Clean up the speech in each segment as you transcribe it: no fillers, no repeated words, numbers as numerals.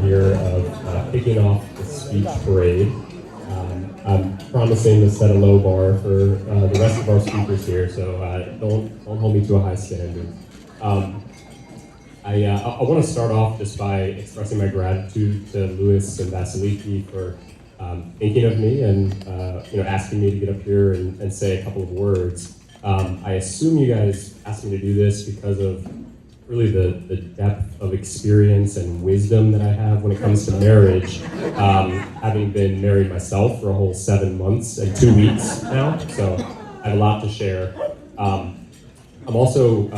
here of kicking off the speech parade. I'm promising to set a low bar for the rest of our speakers here, so don't hold me to a high standard. I want to start off just by expressing my gratitude to Louis and Vasiliki for thinking of me and asking me to get up here and say a couple of words. I assume you guys asked me to do this because of really the depth of experience and wisdom that I have when it comes to marriage, having been married myself for a whole 7 months and 2 weeks now, so I have a lot to share. I'm also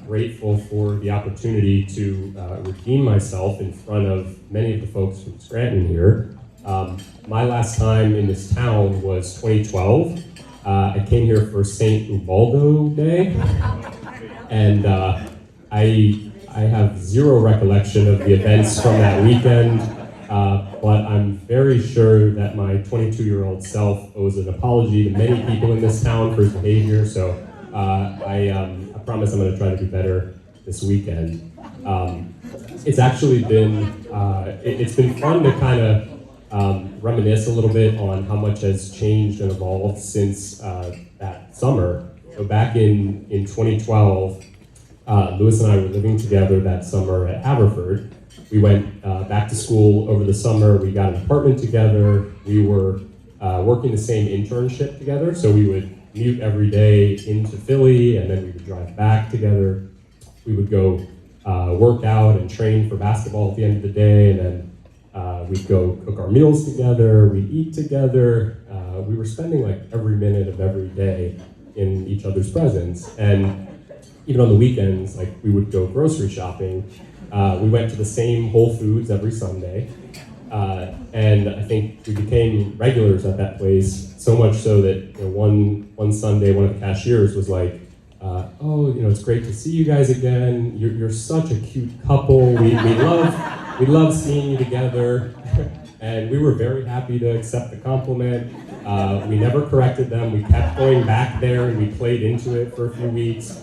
grateful for the opportunity to redeem myself in front of many of the folks from Scranton here. My last time in this town was 2012. I came here for St. Ubaldo Day, and I have zero recollection of the events from that weekend, but I'm very sure that my 22-year-old self owes an apology to many people in this town for his behavior, so I promise I'm going to try to do better this weekend. It's actually been, it's been fun to kind of reminisce a little bit on how much has changed and evolved since that summer. So back in 2012, Louis and I were living together that summer at Haverford. We went back to school over the summer. We got an apartment together. We were working the same internship together, so we would commute every day into Philly, and then we would drive back together. We would go work out and train for basketball at the end of the day, and then we'd go cook our meals together. We'd eat together. We were spending like every minute of every day in each other's presence, and even on the weekends, like we would go grocery shopping. We went to the same Whole Foods every Sunday, and I think we became regulars at that place. So much so that one Sunday, one of the cashiers was like, "Oh, it's great to see you guys again. You're such a cute couple. We love seeing you together." And we were very happy to accept the compliment. We never corrected them. We kept going back there, and we played into it for a few weeks.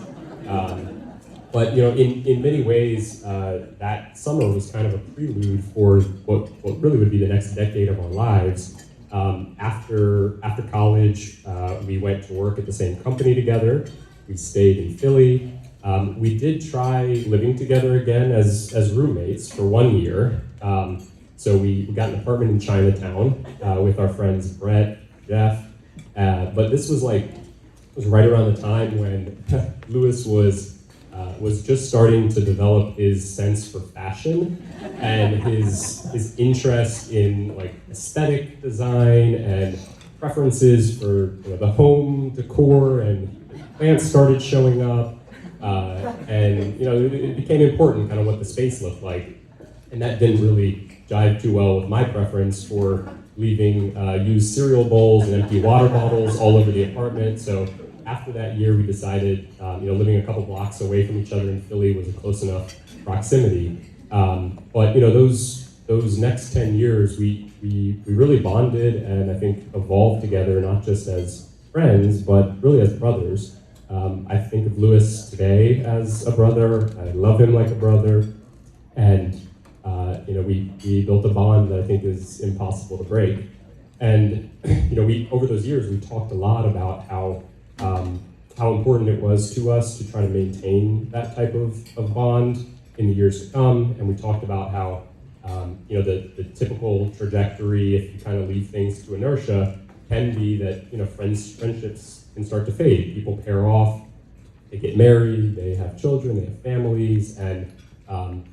But in many ways, that summer was kind of a prelude for what really would be the next decade of our lives. After college, we went to work at the same company together. We stayed in Philly. We did try living together again as roommates for 1 year. So we got an apartment in Chinatown with our friends Brett, Jeff. But this was right around the time when Louis was just starting to develop his sense for fashion and his interest in aesthetic design and preferences for the home decor, and plants started showing up, and it became important kind of what the space looked like, and that didn't really jive too well with my preference for leaving used cereal bowls and empty water bottles all over the apartment. So after that year, we decided, living a couple blocks away from each other in Philly was a close enough proximity. But those next 10 years, we really bonded and I think evolved together, not just as friends, but really as brothers. I think of Louis today as a brother. I love him like a brother, and we built a bond that I think is impossible to break. And we over those years, we talked a lot about how important it was to us to try to maintain that type of bond in the years to come. And we talked about how, the typical trajectory, if you kind of leave things to inertia, can be that, friendships can start to fade. People pair off, they get married, they have children, they have families, and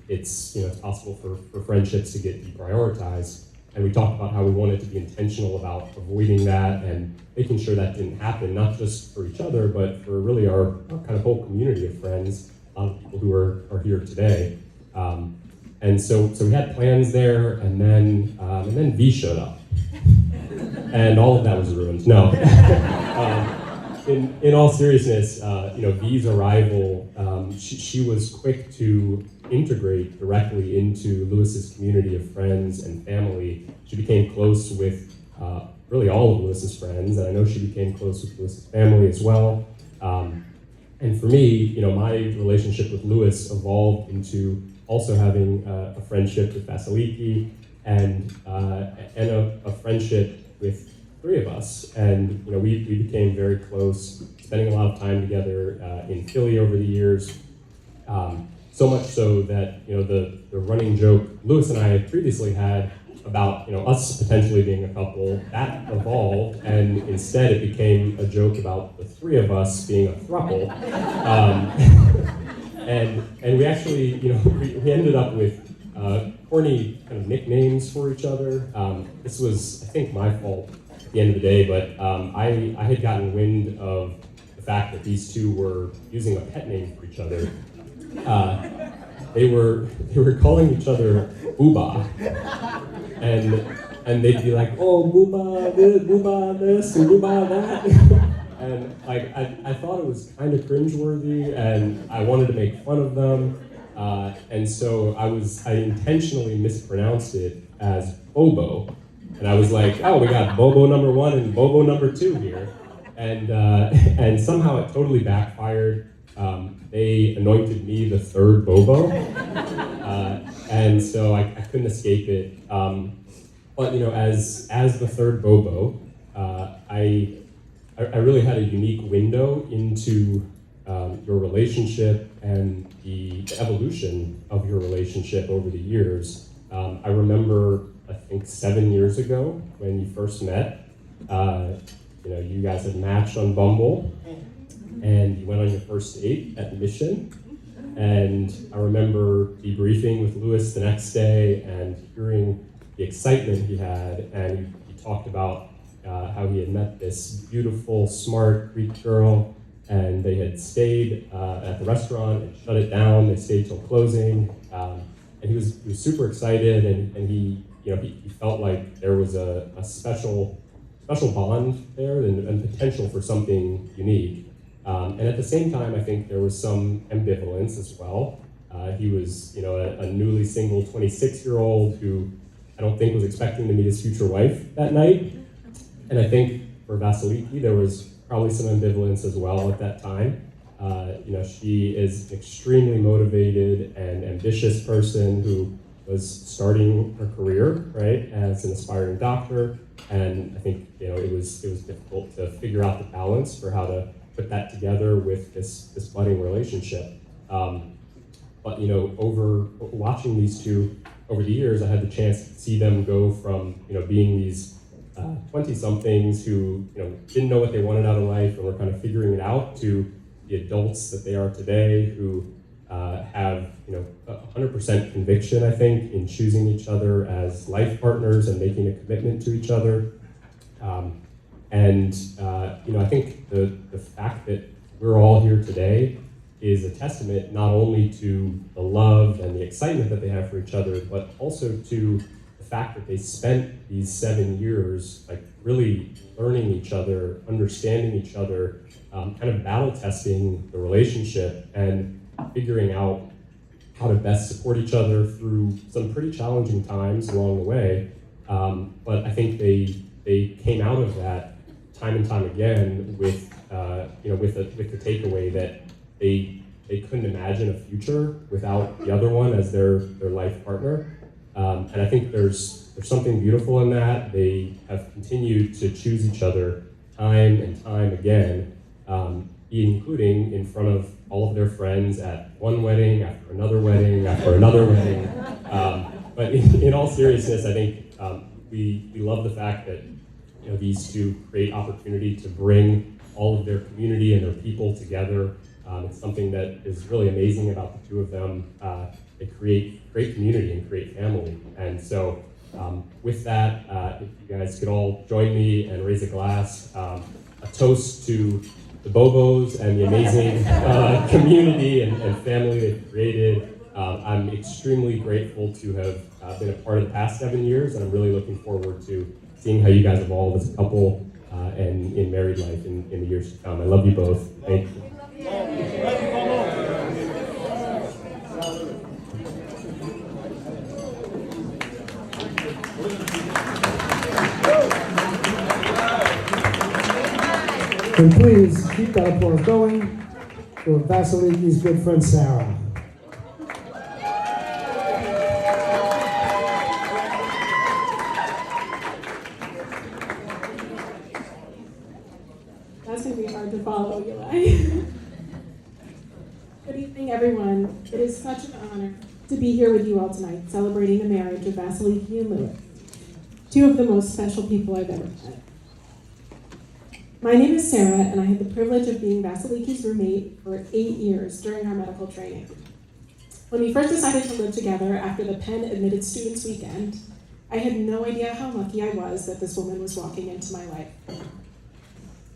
it's possible for friendships to get deprioritized. And we talked about how we wanted to be intentional about avoiding that and making sure that didn't happen, not just for each other, but for really our kind of whole community of friends, a lot of people who are here today. And so we had plans there, and then V showed up, and all of that was ruined. No. In all seriousness, V's arrival, she was quick to integrate directly into Louis's community of friends and family. She became close with really all of Louis's friends, and I know she became close with Louis's family as well. And for me, my relationship with Louis evolved into also having a friendship with Vasiliki and a friendship with three of us. And we became very close, spending a lot of time together in Philly over the years. So much so that the running joke Lewis and I had previously had about us potentially being a couple, that evolved, and instead it became a joke about the three of us being a throuple. And we actually we ended up with corny kind of nicknames for each other. This was, I think, my fault at the end of the day, but I had gotten wind of the fact that these two were using a pet name for each other. They were calling each other Booba, and they'd be like, "Oh, Booba this and Booba that," and like I thought it was kind of cringeworthy, and I wanted to make fun of them, and so I intentionally mispronounced it as Bobo, and I was like, "Oh, we got Bobo number 1 and Bobo number 2 here," and somehow it totally backfired. They anointed me the third Bobo, and so I couldn't escape it. But as the third Bobo, I really had a unique window into your relationship and the evolution of your relationship over the years. I remember, I think 7 years ago when you first met. You guys had matched on Bumble, and you went on your first date at Mission. And I remember debriefing with Lewis the next day and hearing the excitement he had, and he talked about how he had met this beautiful, smart Greek girl, and they had stayed at the restaurant and shut it down. They stayed till closing, and he was super excited, and he felt like there was a special bond there and potential for something unique. And at the same time, I think there was some ambivalence as well. He was, a newly single 26-year-old who I don't think was expecting to meet his future wife that night. And I think for Vasiliki, there was probably some ambivalence as well at that time. She is an extremely motivated and ambitious person who was starting her career, right, as an aspiring doctor. And I think, it was difficult to figure out the balance for how to put that together with this budding relationship. But over watching these two over the years, I had the chance to see them go from being these 20-somethings who didn't know what they wanted out of life and were kind of figuring it out, to the adults that they are today, who have 100% conviction, I think, in choosing each other as life partners and making a commitment to each other. I think the fact that we're all here today is a testament not only to the love and the excitement that they have for each other, but also to the fact that they spent these 7 years like really learning each other, understanding each other, kind of battle testing the relationship and figuring out how to best support each other through some pretty challenging times along the way. But I think they came out of that time and time again with the takeaway that they couldn't imagine a future without the other one as their life partner. And I think there's something beautiful in that. They have continued to choose each other time and time again, including in front of all of their friends at one wedding, after another wedding, after another wedding. But in all seriousness, I think we love the fact that these two create opportunity to bring all of their community and their people together. It's something that is really amazing about the two of them. They create great community and create family. And so with that, if you guys could all join me and raise a glass, a toast to the Bobos and the amazing community and family they've created. I'm extremely grateful to have been a part of the past 7 years, and I'm really looking forward to seeing how you guys evolve as a couple and in married life in the years to come. I love you both. Thank you. And please keep that applause going for Vasiliki's good friend Sarah. swallow, Eli. Good evening, everyone. It is such an honor to be here with you all tonight, celebrating the marriage of Vasiliki and Louis, two of the most special people I've ever met. My name is Sarah, and I had the privilege of being Vasiliki's roommate for 8 years during our medical training. When we first decided to live together after the Penn Admitted Students Weekend, I had no idea how lucky I was that this woman was walking into my life.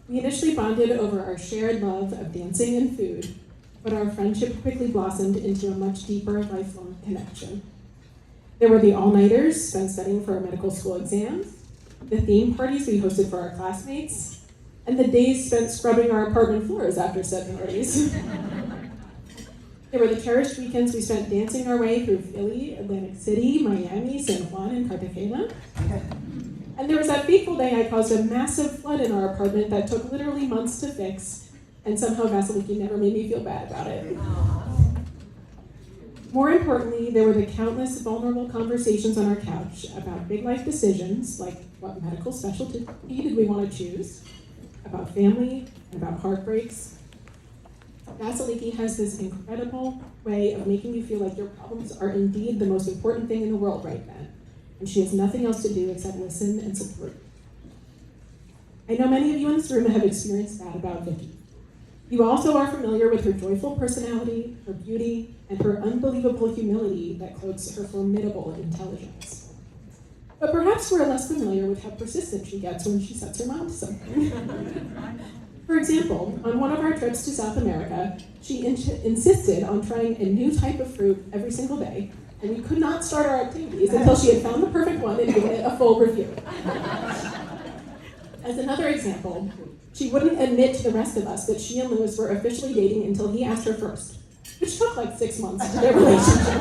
We initially bonded over our shared love of dancing and food, but our friendship quickly blossomed into a much deeper, lifelong connection. There were the all-nighters spent studying for our medical school exams, the theme parties we hosted for our classmates, and the days spent scrubbing our apartment floors after said parties. There were the cherished weekends we spent dancing our way through Philly, Atlantic City, Miami, San Juan, and Cartagena. And there was that fateful day I caused a massive flood in our apartment that took literally months to fix, and somehow Vasiliki never made me feel bad about it. More importantly, there were the countless vulnerable conversations on our couch about big life decisions, like what medical specialty did we want to choose, about family, and about heartbreaks. Vasiliki has this incredible way of making you feel like your problems are indeed the most important thing in the world right then, and she has nothing else to do except listen and support. I know many of you in this room have experienced that about Vicky. You also are familiar with her joyful personality, her beauty, and her unbelievable humility that cloaks her formidable intelligence. But perhaps we're less familiar with how persistent she gets when she sets her mind to something. For example, on one of our trips to South America, she insisted on trying a new type of fruit every single day, and we could not start our activities until she had found the perfect one and given it a full review. As another example, she wouldn't admit to the rest of us that she and Louis were officially dating until he asked her first, which took like 6 months into their relationship.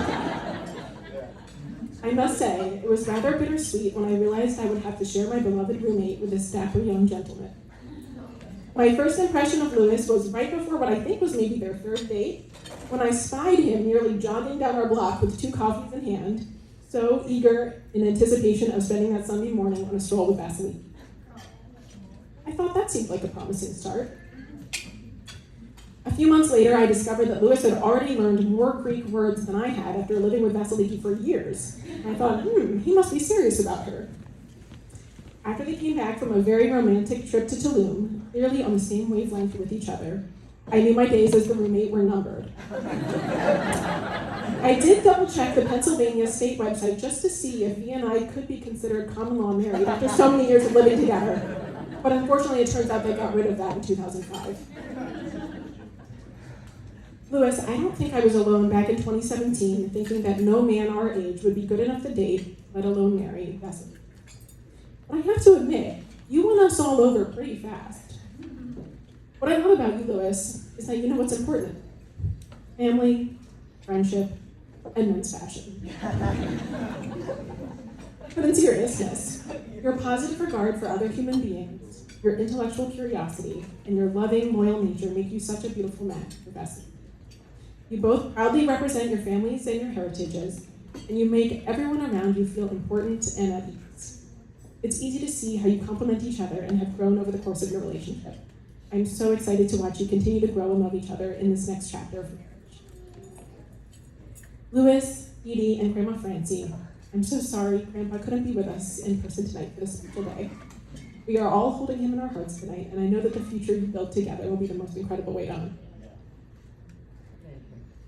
I must say, it was rather bittersweet when I realized I would have to share my beloved roommate with this dapper young gentleman. My first impression of Louis was right before what I think was maybe their third date, when I spied him nearly jogging down our block with 2 coffees in hand, so eager in anticipation of spending that Sunday morning on a stroll with Vasiliki. I thought that seemed like a promising start. A few months later, I discovered that Louis had already learned more Greek words than I had after living with Vasiliki for years. And I thought, he must be serious about her. After they came back from a very romantic trip to Tulum, clearly on the same wavelength with each other, I knew my days as the roommate were numbered. I did double-check the Pennsylvania state website just to see if he and I could be considered common law married after so many years of living together. But unfortunately, it turns out they got rid of that in 2005. Louis, I don't think I was alone back in 2017 thinking that no man our age would be good enough to date, let alone marry Vasiliki. But I have to admit, you won us all over pretty fast. What I love about you, Louis, is that you know what's important. Family, friendship, and men's fashion. But in seriousness, your positive regard for other human beings, your intellectual curiosity, and your loving, loyal nature make you such a beautiful match for Vasiliki. You both proudly represent your families and your heritages, and you make everyone around you feel important and at ease. It's easy to see how you complement each other and have grown over the course of your relationship. I'm so excited to watch you continue to grow and love each other in this next chapter of marriage. Louis, Edie, and Grandma Francie, I'm so sorry Grandpa couldn't be with us in person tonight for this special day. We are all holding him in our hearts tonight, and I know that the future you build together will be the most incredible way on.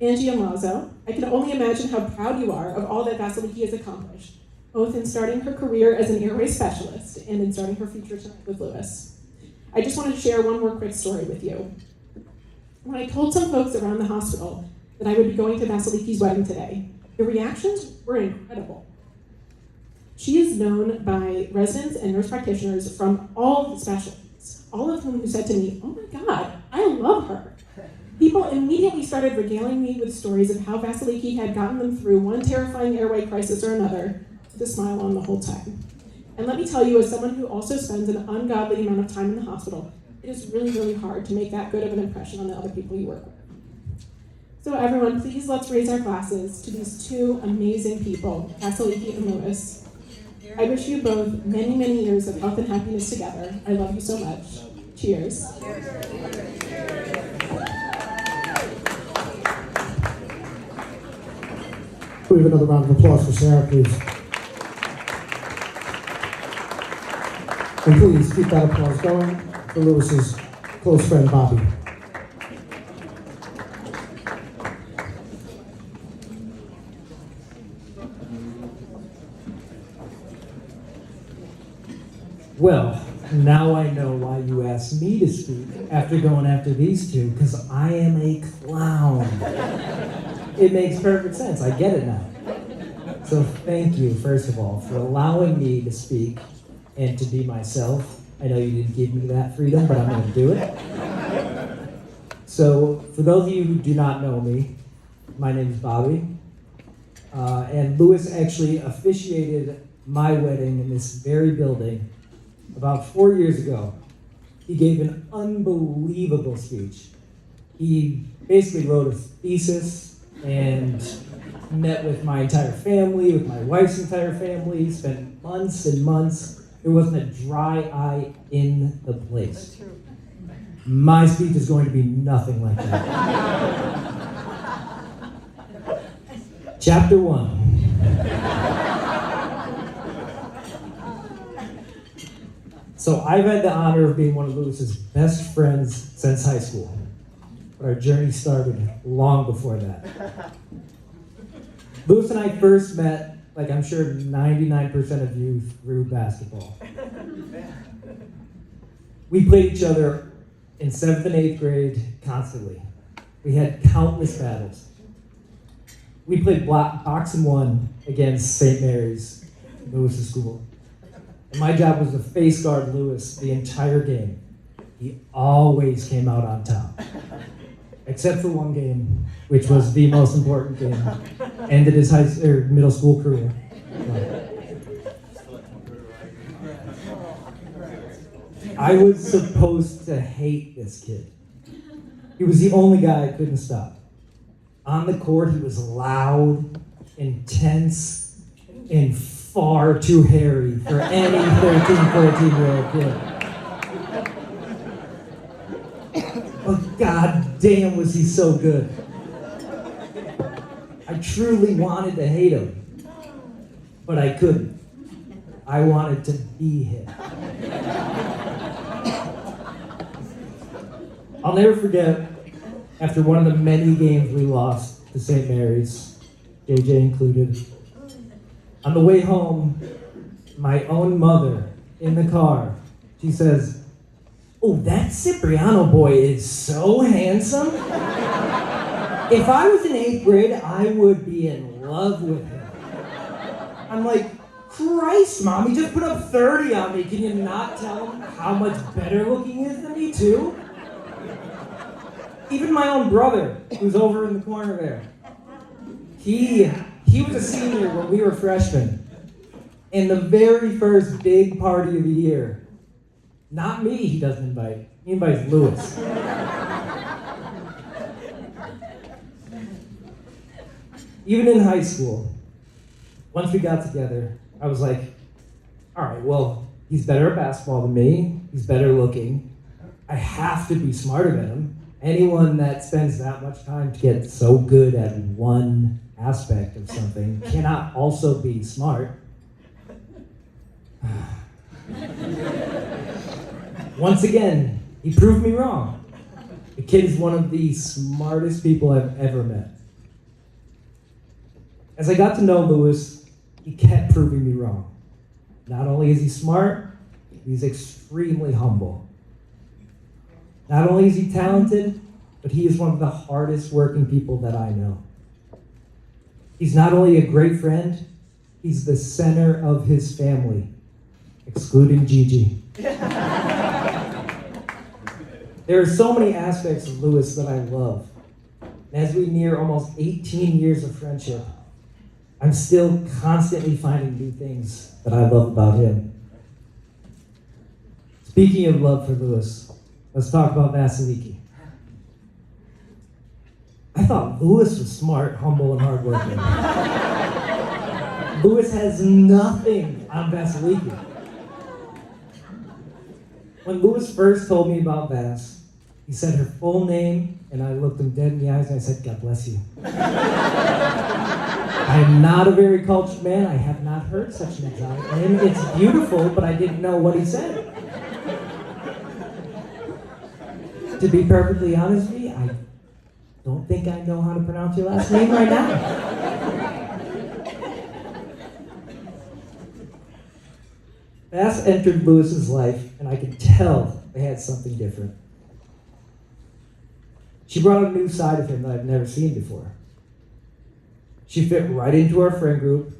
Angie and Lazo, I can only imagine how proud you are of all that Vasiliki has accomplished, both in starting her career as an airway specialist and in starting her future tonight with Louis. I just want to share one more quick story with you. When I told some folks around the hospital that I would be going to Vasiliki's wedding today, the reactions were incredible. She is known by residents and nurse practitioners from all the specialties, all of whom said to me, "Oh my God, I love her." People immediately started regaling me with stories of how Vasiliki had gotten them through one terrifying airway crisis or another with a smile on the whole time. And let me tell you, as someone who also spends an ungodly amount of time in the hospital, it is really, really hard to make that good of an impression on the other people you work with. So everyone, please let's raise our glasses to these two amazing people, Vasiliki and Louis. I wish you both many, many years of health and happiness together. I love you so much. Cheers. We have another round of applause for Sarah, please. And please keep that applause going for Lewis's close friend, Bobby. Well, now I know why you asked me to speak after going after these two, because I am a clown. It makes perfect sense. I get it now. So thank you, first of all, for allowing me to speak and to be myself. I know you didn't give me that freedom, but I'm going to do it. So for those of you who do not know me, my name is Bobby. And Lewis actually officiated my wedding in this very building about 4 years ago. He gave an unbelievable speech. He basically wrote a thesis and met with my entire family, with my wife's entire family, spent months and months. There wasn't a dry eye in the place. My speech is going to be nothing like that. Chapter 1. So I've had the honor of being one of Lewis's best friends since high school. But our journey started long before that. Lewis and I first met, like I'm sure 99% of you, through basketball. We played each other in 7th and 8th grade constantly. We had countless battles. We played box and one against St. Mary's, Lewis's school. And my job was to face guard Lewis the entire game. He always came out on top. Except for one game, which was the most important game. Ended his middle school career. I was supposed to hate this kid. He was the only guy I couldn't stop. On the court, he was loud, intense, and far too hairy for any 13, 14-year-old kid. But god damn was he so good. I truly wanted to hate him, but I couldn't. I wanted to be him. I'll never forget, after one of the many games we lost to St. Mary's, JJ included, on the way home, my own mother in the car, she says, "Oh, that Cipriano boy is so handsome. If I was in 8th grade, I would be in love with him." I'm like, Christ, Mom, he just put up 30 on me. Can you not tell him how much better looking he is than me, too? Even my own brother, who's over in the corner there, he was a senior when we were freshmen. And the very first big party of the year, not me he doesn't invite, he invites Lewis. Even in high school, once we got together, I was like, all right, well, he's better at basketball than me, he's better looking, I have to be smarter than him. Anyone that spends that much time to get so good at one aspect of something cannot also be smart. Once again, he proved me wrong. The kid is one of the smartest people I've ever met. As I got to know Lewis, he kept proving me wrong. Not only is he smart, he's extremely humble. Not only is he talented, but he is one of the hardest working people that I know. He's not only a great friend, he's the center of his family, excluding Gigi. There are so many aspects of Lewis that I love. And as we near almost 18 years of friendship, I'm still constantly finding new things that I love about him. Speaking of love for Lewis, let's talk about Vasiliki. I thought Lewis was smart, humble, and hardworking. Lewis has nothing on Vasiliki. When Lewis first told me about Vass, he said her full name, and I looked him dead in the eyes and I said, God bless you. I am not a very cultured man. I have not heard such an exotic name. It's beautiful, but I didn't know what he said. To be perfectly honest with you, I don't think I know how to pronounce your last name right now. Vass entered Lewis's life, and I could tell they had something different. She brought a new side of him that I've never seen before. She fit right into our friend group,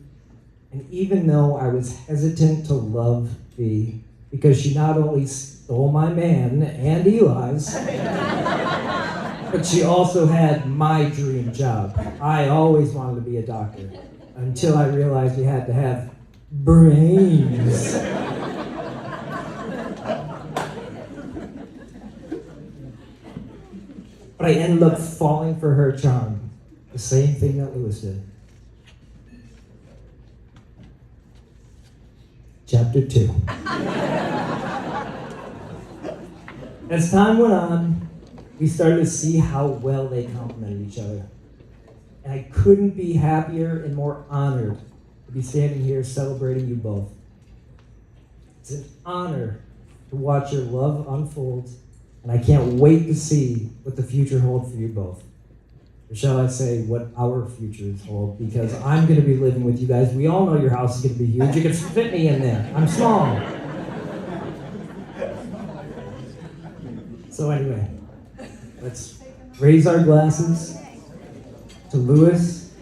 and even though I was hesitant to love V, because she not only stole my man and Eli's, but she also had my dream job. I always wanted to be a doctor, until I realized you had to have brains. But I ended up falling for her charm. The same thing that Lewis did. Chapter 2. As time went on, we started to see how well they complemented each other. And I couldn't be happier and more honored to be standing here celebrating you both. It's an honor to watch your love unfold, and I can't wait to see what the future holds for you both. Or shall I say, what our futures hold, because I'm going to be living with you guys. We all know your house is going to be huge. You can fit me in there. I'm small. So anyway, let's raise our glasses to Lewis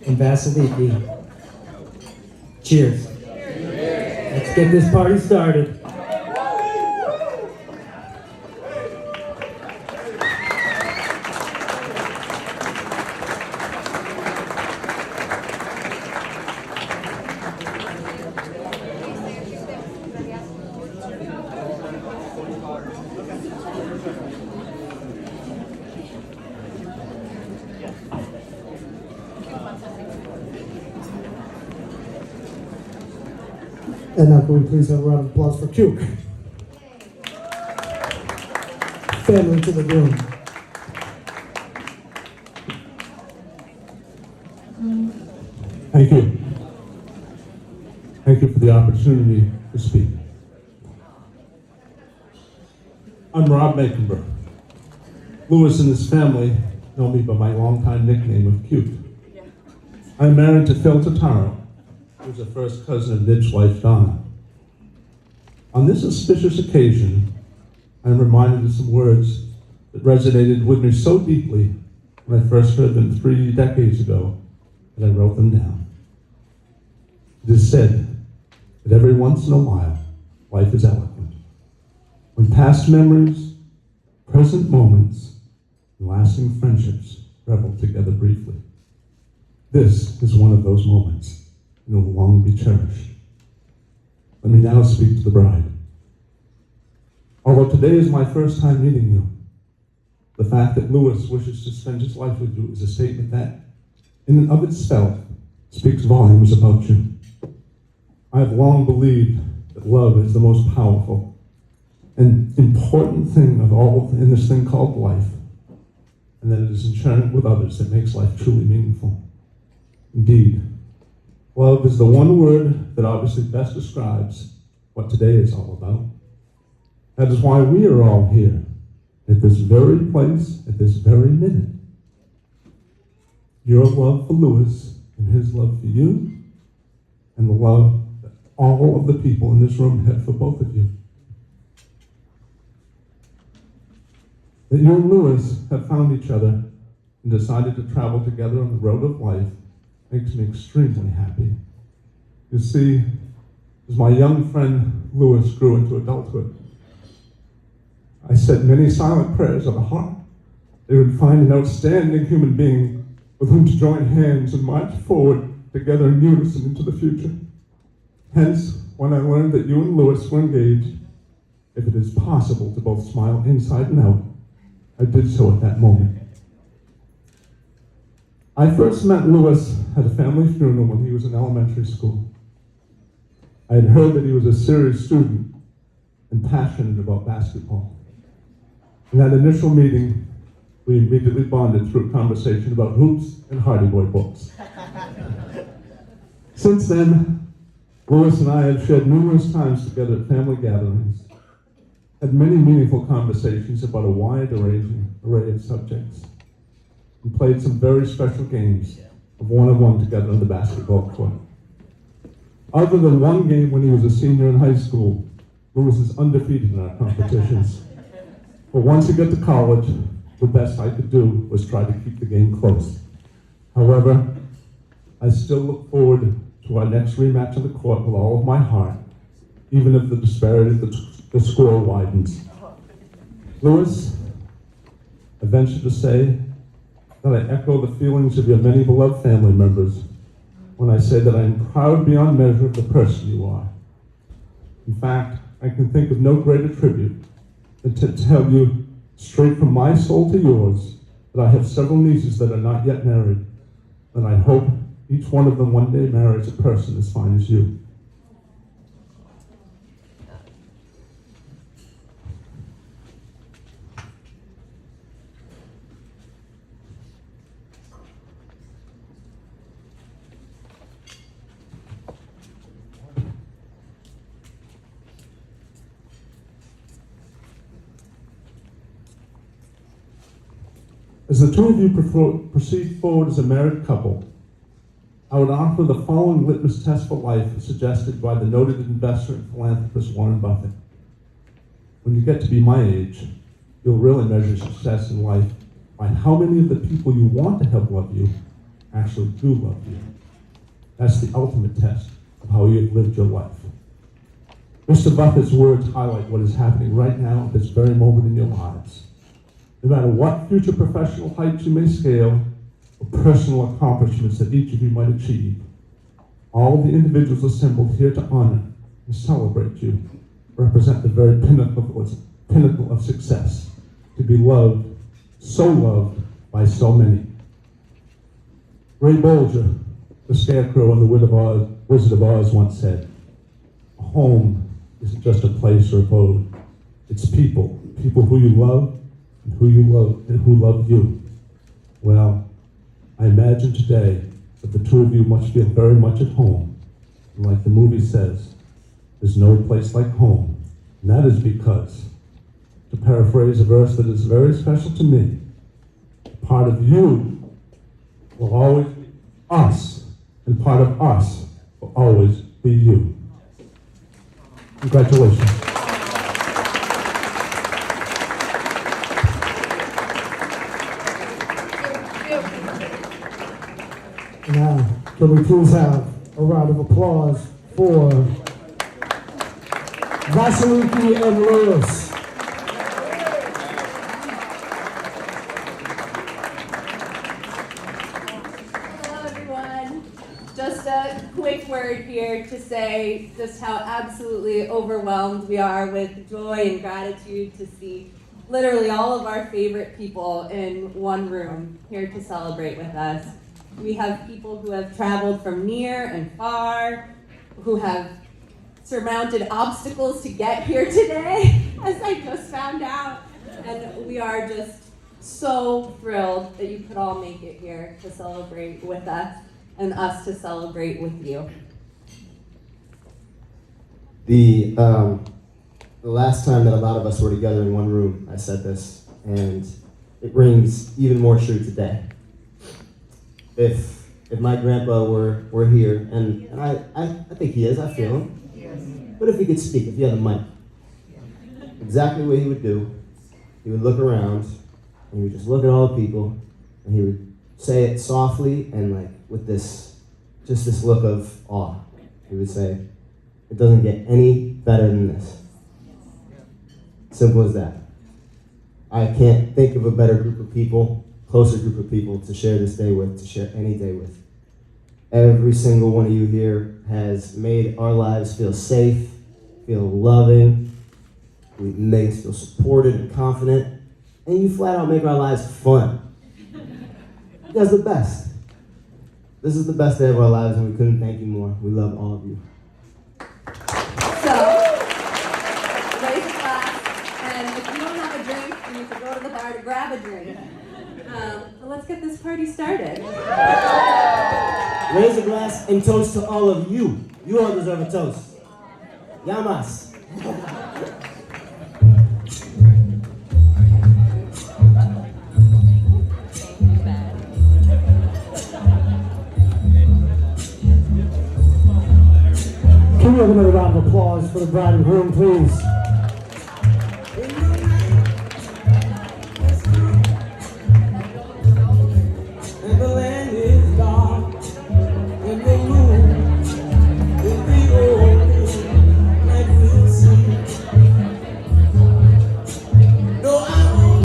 and Vasiliki. Cheers. Let's get this party started. And now can we please have a round of applause for Q? Family to the room. Thank you. Thank you for the opportunity to speak. I'm Rob Makenberg. Lewis and his family know me by my longtime nickname of Cute. I'm married to Phil Totaro, who's a first cousin of Nid's wife, Donna. On this auspicious occasion, I'm reminded of some words that resonated with me so deeply when I first heard them 3 decades ago that I wrote them down. It is said that every once in a while, life is eloquent. When past memories, present moments, and lasting friendships revel together briefly. This is one of those moments, and will long be cherished. Let me now speak to the bride. Although today is my first time meeting you, the fact that Lewis wishes to spend his life with you is a statement that, in and of itself, speaks volumes about you. I have long believed that love is the most powerful and important thing of all in this thing called life, and that it is in sharing with others that makes life truly meaningful. Indeed, love is the one word that obviously best describes what today is all about. That is why we are all here, at this very place, at this very minute. Your love for Lewis and his love for you, and the love that all of the people in this room have for both of you. That you and Lewis have found each other and decided to travel together on the road of life makes me extremely happy. You see, as my young friend Lewis grew into adulthood, I said many silent prayers of the heart they would find an outstanding human being with whom to join hands and march forward together in unison into the future. Hence, when I learned that you and Lewis were engaged, if it is possible to both smile inside and out, I did so at that moment. I first met Lewis at a family funeral when he was in elementary school. I had heard that he was a serious student and passionate about basketball. In that initial meeting, we immediately bonded through a conversation about hoops and Hardy Boy books. Since then, Louis and I have shared numerous times together at family gatherings, had many meaningful conversations about a wide array of subjects, and played some very special games of one-on-one together on the basketball court. Other than one game when he was a senior in high school, Louis is undefeated in our competitions. But once he got to college, the best I could do was try to keep the game close. However, I still look forward to our next rematch on the court with all of my heart, even if the disparity of the score widens. Louis, I venture to say that I echo the feelings of your many beloved family members when I say that I am proud beyond measure of the person you are. In fact, I can think of no greater tribute than to tell you straight from my soul to yours that I have several nieces that are not yet married, and I hope each one of them one day marries a person as fine as you. As the two of you proceed forward as a married couple, I would offer the following litmus test for life suggested by the noted investor and philanthropist Warren Buffett. When you get to be my age, you'll really measure success in life by how many of the people you want to help love you actually do love you. That's the ultimate test of how you've lived your life. Mr. Buffett's words highlight what is happening right now at this very moment in your lives. No matter what future professional heights you may scale, or personal accomplishments that each of you might achieve, all the individuals assembled here to honor and celebrate you represent the very pinnacle of success, to be loved by so many. Ray Bolger, the scarecrow in The Wizard of Oz once said, "A home isn't just a place or abode. It's people who you love and who love you." Well, I imagine today that the two of you must feel very much at home. And like the movie says, there's no place like home. And that is because, to paraphrase a verse that is very special to me, part of you will always be us, and part of us will always be you. Congratulations. Now, can we please have a round of applause for Vasiliki and Lewis? Hello, everyone. Just a quick word here to say just how absolutely overwhelmed we are with joy and gratitude to see literally all of our favorite people in one room here to celebrate with us. We have people who have traveled from near and far, who have surmounted obstacles to get here today, as I just found out. And we are just so thrilled that you could all make it here to celebrate with us and us to celebrate with you. The last time that a lot of us were together in one room, I said this, and it rings even more true today. If my grandpa were here, and I think he is, I feel him. Yes. But if he could speak, if he had a mic, exactly what he would do, he would look around, and he would just look at all the people, and he would say it softly and like with this look of awe. He would say, "It doesn't get any better than this." Simple as that. I can't think of a better group of people, closer group of people to share this day with, to share any day with. Every single one of you here has made our lives feel safe, feel loving. We make us feel supported and confident. And you flat out make our lives fun. You guys are the best. This is the best day of our lives, and we couldn't thank you more. We love all of you. So, ladies grab a drink. But let's get this party started. Raise a glass and toast to all of you. You all deserve a toast. Yamas. Can we have another round of applause for the bride and groom, please?